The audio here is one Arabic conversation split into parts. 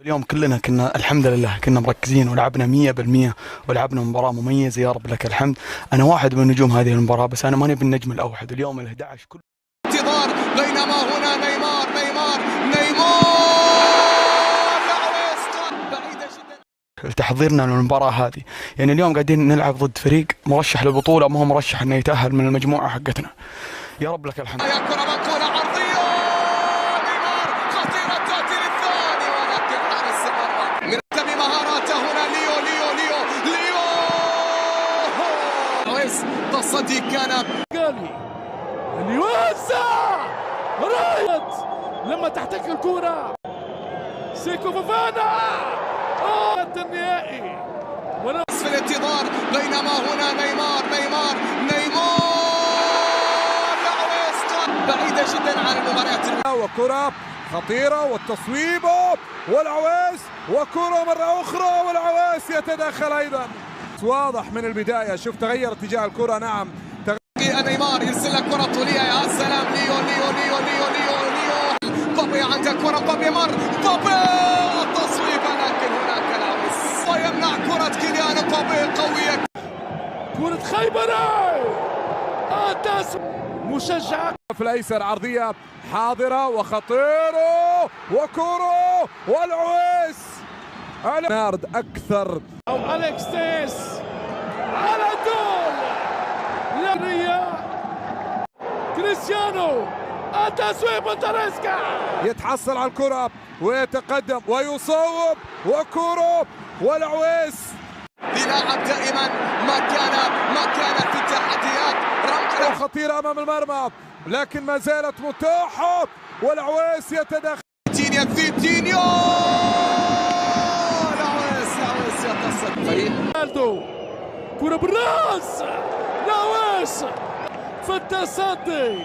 اليوم كلنا كنا الحمد لله كنا مركزين ولعبنا 100%، ولعبنا مباراة مميزة يا رب لك الحمد. أنا واحد من نجوم هذه المباراة، بس أنا ماني بالنجم الأوحد. اليوم ال11 كل انتظار، بينما هنا نيمار بعيدة جدا. تحضيرنا للمباراة هذه، يعني اليوم قاعدين نلعب ضد فريق مرشح للبطولة، ما هو مرشح إنه يتأهل من المجموعة حقتنا. يا رب لك الحمد. يا كرة منقولة عرضية، نيمار خطيرة تأتي للثاني، ولكن حارس المرمى من بمهاراته هنا ليو لويس تصدي كان اللي يوزع رايت لما تحتك الكرة سيكو فوفانا النهائي في الانتظار، بينما هنا نيمار بعيدة جدا عن المباريات. وكرة خطيرة والتصويب والعويس، وكرة مرة أخرى والعويس يتدخل أيضا. واضح من البداية، شوف تغير اتجاه الكرة. نعم نيمار يرسل لك كرة طولية، يا سلام. ليو بابي عندك كرة، بابي مر بابي التصويب، لكن هناك العويس ويمنع كرة كيليان بابي قوية. كرة خيبري مشجع في الأيسر، عرضية حاضرة وخطيرة وكرة والعويس نارد أكثر أو أليكس تيس على طول لريا كريستيانو التسويب تاريسكا يتحصل على الكرة ويتقدم ويصوب، وكرة والعويس. بيلعب دائما ما كان في التحديات. رمقة خطيرة أمام المرمى لكن ما زالت متاحة، والعويس يتدخل. فيتينيو العويس يتصل فريق رونالدو، كرة بالراس العويس في التصدي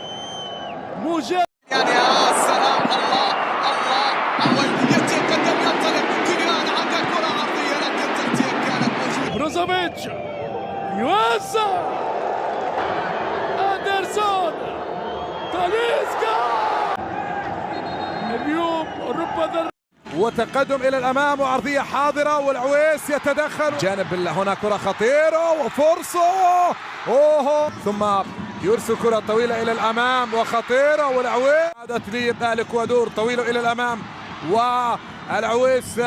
مجاهد. يعني يا سلام، الله أول يتقدم ينطلق كيليان، عنده كرة عرضية لكن تغطية كانت موجودة. بروزوفيتش يوزع أندرسون تاليسكا اليوم رب وتقدم إلى الأمام وعرضية حاضرة والعويس يتدخل جانب. هنا كرة خطيرة وفرصة ثم يرسل كرة طويلة إلى الأمام وخطيرة، والعويس عادت لي الإكوادور طويلة إلى الأمام والعويس